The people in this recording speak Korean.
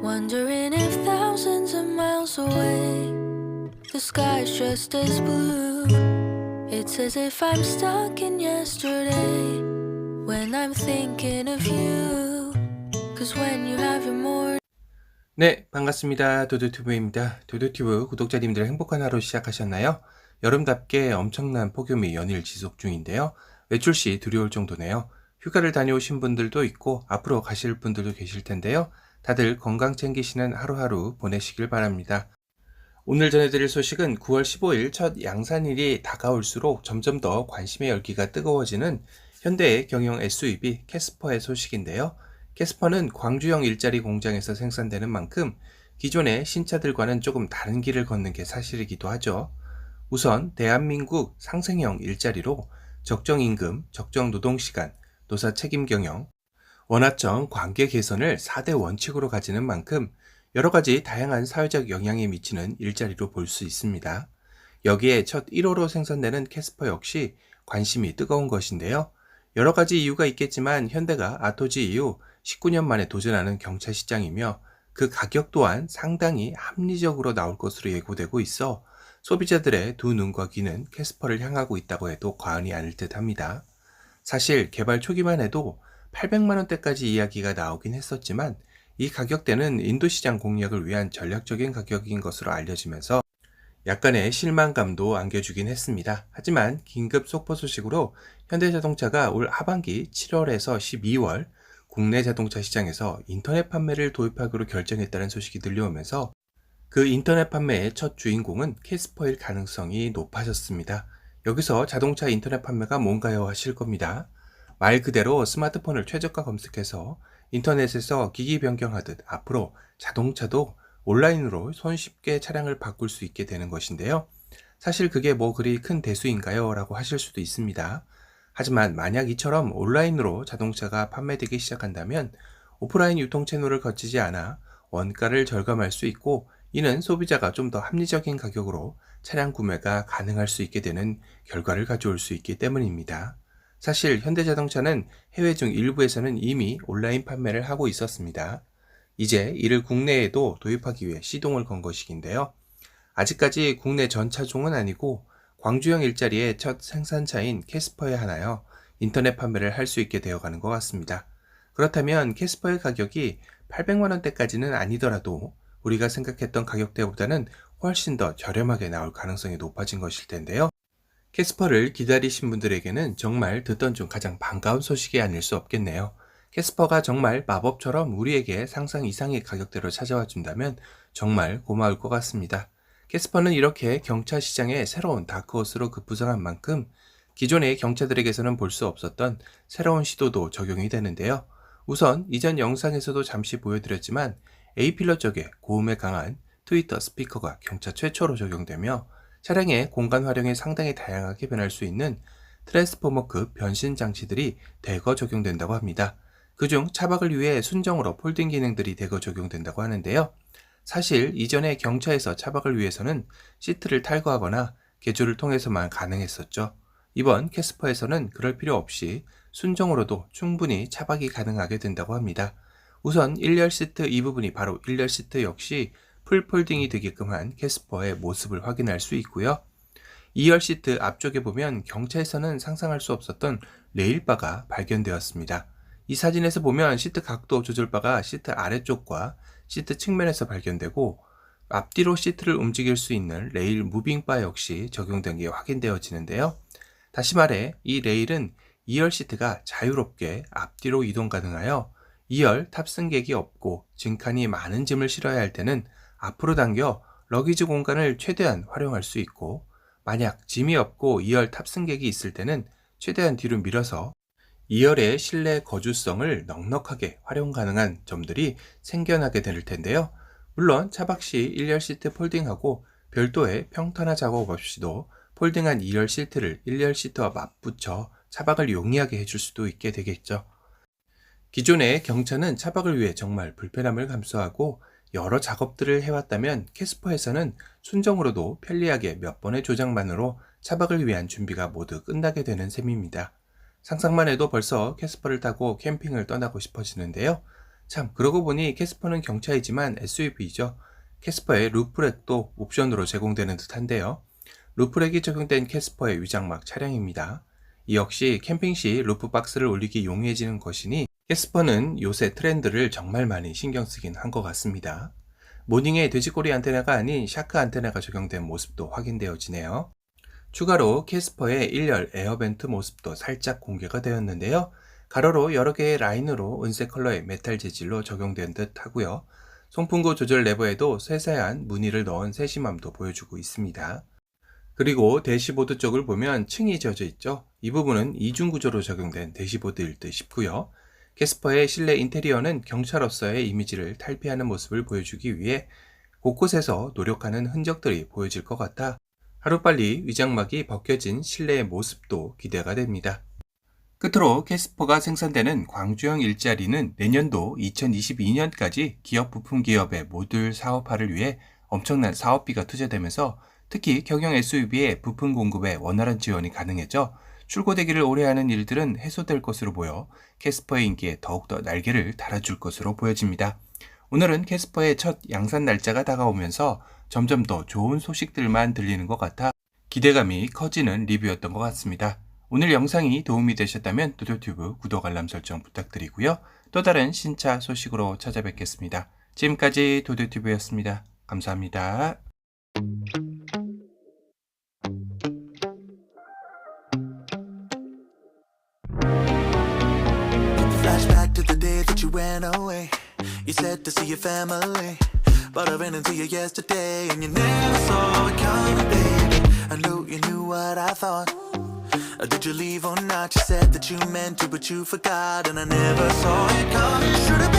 Wondering if thousands of miles away the sky's just as blue. It's as if I'm stuck in yesterday when I'm thinking of you. Cause when you have your more 네, 반갑습니다. 도도튜브입니다. 도도튜브 구독자님들 행복한 하루 시작하셨나요? 여름답게 엄청난 폭염이 연일 지속 중인데요. 외출 시 두려울 정도네요. 휴가를 다녀오신 분들도 있고 앞으로 가실 분들도 계실 텐데요. 다들 건강 챙기시는 하루하루 보내시길 바랍니다. 오늘 전해드릴 소식은 9월 15일 첫 양산일이 다가올수록 점점 더 관심의 열기가 뜨거워지는 현대의 경영 SUV 캐스퍼의 소식인데요. 캐스퍼는 광주형 일자리 공장에서 생산되는 만큼 기존의 신차들과는 조금 다른 길을 걷는 게 사실이기도 하죠. 우선 대한민국 상생형 일자리로 적정 임금, 적정 노동시간, 노사 책임 경영, 원화정 관계 개선을 4대 원칙으로 가지는 만큼 여러 가지 다양한 사회적 영향이 미치는 일자리로 볼 수 있습니다. 여기에 첫 1호로 생산되는 캐스퍼 역시 관심이 뜨거운 것인데요. 여러 가지 이유가 있겠지만 현대가 아토지 이후 19년 만에 도전하는 경차 시장이며 그 가격 또한 상당히 합리적으로 나올 것으로 예고되고 있어 소비자들의 두 눈과 귀는 캐스퍼를 향하고 있다고 해도 과언이 아닐 듯 합니다. 사실 개발 초기만 해도 800만원대까지 이야기가 나오긴 했었지만 이 가격대는 인도시장 공략을 위한 전략적인 가격인 것으로 알려지면서 약간의 실망감도 안겨주긴 했습니다. 하지만 긴급 속보 소식으로 현대자동차가 올 하반기 7월에서 12월 국내 자동차 시장에서 인터넷 판매를 도입하기로 결정했다는 소식이 들려오면서 그 인터넷 판매의 첫 주인공은 캐스퍼일 가능성이 높아졌습니다. 여기서 자동차 인터넷 판매가 뭔가요 하실 겁니다. 말 그대로 스마트폰을 최저가 검색해서 인터넷에서 기기 변경하듯 앞으로 자동차도 온라인으로 손쉽게 차량을 바꿀 수 있게 되는 것인데요. 사실 그게 뭐 그리 큰 대수인가요? 라고 하실 수도 있습니다. 하지만 만약 이처럼 온라인으로 자동차가 판매되기 시작한다면 오프라인 유통 채널을 거치지 않아 원가를 절감할 수 있고 이는 소비자가 좀 더 합리적인 가격으로 차량 구매가 가능할 수 있게 되는 결과를 가져올 수 있기 때문입니다. 사실 현대자동차는 해외 중 일부에서는 이미 온라인 판매를 하고 있었습니다. 이제 이를 국내에도 도입하기 위해 시동을 건 것이긴데요. 아직까지 국내 전 차종은 아니고 광주형 일자리의 첫 생산차인 캐스퍼에 하나여 인터넷 판매를 할 수 있게 되어가는 것 같습니다. 그렇다면 캐스퍼의 가격이 800만원대까지는 아니더라도 우리가 생각했던 가격대보다는 훨씬 더 저렴하게 나올 가능성이 높아진 것일 텐데요. 캐스퍼를 기다리신 분들에게는 정말 듣던 중 가장 반가운 소식이 아닐 수 없겠네요. 캐스퍼가 정말 마법처럼 우리에게 상상 이상의 가격대로 찾아와 준다면 정말 고마울 것 같습니다. 캐스퍼는 이렇게 경차 시장의 새로운 다크호스로 급부상한 만큼 기존의 경차들에게서는 볼 수 없었던 새로운 시도도 적용이 되는데요. 우선 이전 영상에서도 잠시 보여드렸지만 A필러 쪽에 고음에 강한 트위터 스피커가 경차 최초로 적용되며 차량의 공간 활용이 상당히 다양하게 변할 수 있는 트랜스포머급 변신 장치들이 대거 적용된다고 합니다. 그중 차박을 위해 순정으로 폴딩 기능들이 대거 적용된다고 하는데요. 사실 이전에 경차에서 차박을 위해서는 시트를 탈거하거나 개조를 통해서만 가능했었죠. 이번 캐스퍼에서는 그럴 필요 없이 순정으로도 충분히 차박이 가능하게 된다고 합니다. 우선 1열 시트 이 부분이 바로 1열 시트 역시 풀 폴딩이 되게끔 한 캐스퍼의 모습을 확인할 수 있고요. 2열 시트 앞쪽에 보면 경차에서는 상상할 수 없었던 레일바가 발견되었습니다. 이 사진에서 보면 시트 각도 조절바가 시트 아래쪽과 시트 측면에서 발견되고 앞뒤로 시트를 움직일 수 있는 레일 무빙바 역시 적용된 게 확인되어지는데요. 다시 말해 이 레일은 2열 시트가 자유롭게 앞뒤로 이동 가능하여 2열 탑승객이 없고 짐칸이 많은 짐을 실어야 할 때는 앞으로 당겨 러기지 공간을 최대한 활용할 수 있고 만약 짐이 없고 2열 탑승객이 있을 때는 최대한 뒤로 밀어서 2열의 실내 거주성을 넉넉하게 활용 가능한 점들이 생겨나게 될 텐데요. 물론 차박 시 1열 시트 폴딩하고 별도의 평탄화 작업 없이도 폴딩한 2열 시트를 1열 시트와 맞붙여 차박을 용이하게 해줄 수도 있게 되겠죠. 기존의 경차는 차박을 위해 정말 불편함을 감수하고 여러 작업들을 해왔다면 캐스퍼에서는 순정으로도 편리하게 몇 번의 조작만으로 차박을 위한 준비가 모두 끝나게 되는 셈입니다. 상상만 해도 벌써 캐스퍼를 타고 캠핑을 떠나고 싶어지는데요. 참, 그러고 보니 캐스퍼는 경차이지만 SUV죠. 캐스퍼의 루프렉도 옵션으로 제공되는 듯한데요. 루프렉이 적용된 캐스퍼의 위장막 차량입니다. 이 역시 캠핑 시 루프 박스를 올리기 용이해지는 것이니 캐스퍼는 요새 트렌드를 정말 많이 신경 쓰긴 한 것 같습니다. 모닝에 돼지꼬리 안테나가 아닌 샤크 안테나가 적용된 모습도 확인되어지네요. 추가로 캐스퍼의 1열 에어벤트 모습도 살짝 공개가 되었는데요. 가로로 여러 개의 라인으로 은색 컬러의 메탈 재질로 적용된 듯 하고요. 송풍구 조절 레버에도 세세한 무늬를 넣은 세심함도 보여주고 있습니다. 그리고 대시보드 쪽을 보면 층이 져져 있죠. 이 부분은 이중 구조로 적용된 대시보드일 듯 싶고요. 캐스퍼의 실내 인테리어는 경차로서의 이미지를 탈피하는 모습을 보여주기 위해 곳곳에서 노력하는 흔적들이 보여질 것 같아 하루빨리 위장막이 벗겨진 실내의 모습도 기대가 됩니다. 끝으로 캐스퍼가 생산되는 광주형 일자리는 내년도 2022년까지 기업 부품 기업의 모듈 사업화를 위해 엄청난 사업비가 투자되면서 특히 경영 SUV의 부품 공급에 원활한 지원이 가능해져 출고되기를 오래하는 일들은 해소될 것으로 보여 캐스퍼의 인기에 더욱더 날개를 달아줄 것으로 보여집니다. 오늘은 캐스퍼의 첫 양산 날짜가 다가오면서 점점 더 좋은 소식들만 들리는 것 같아 기대감이 커지는 리뷰였던 것 같습니다. 오늘 영상이 도움이 되셨다면 도도튜브 구독 알람 설정 부탁드리고요. 또 다른 신차 소식으로 찾아뵙겠습니다. 지금까지 도도튜브였습니다. 감사합니다. Flashback to the day that you went away. You said to see your family, but I ran into you yesterday, and you never saw it coming, baby. I knew you knew what I thought. Did you leave or not? You said that you meant to, but you forgot, and I never saw it coming. Should've been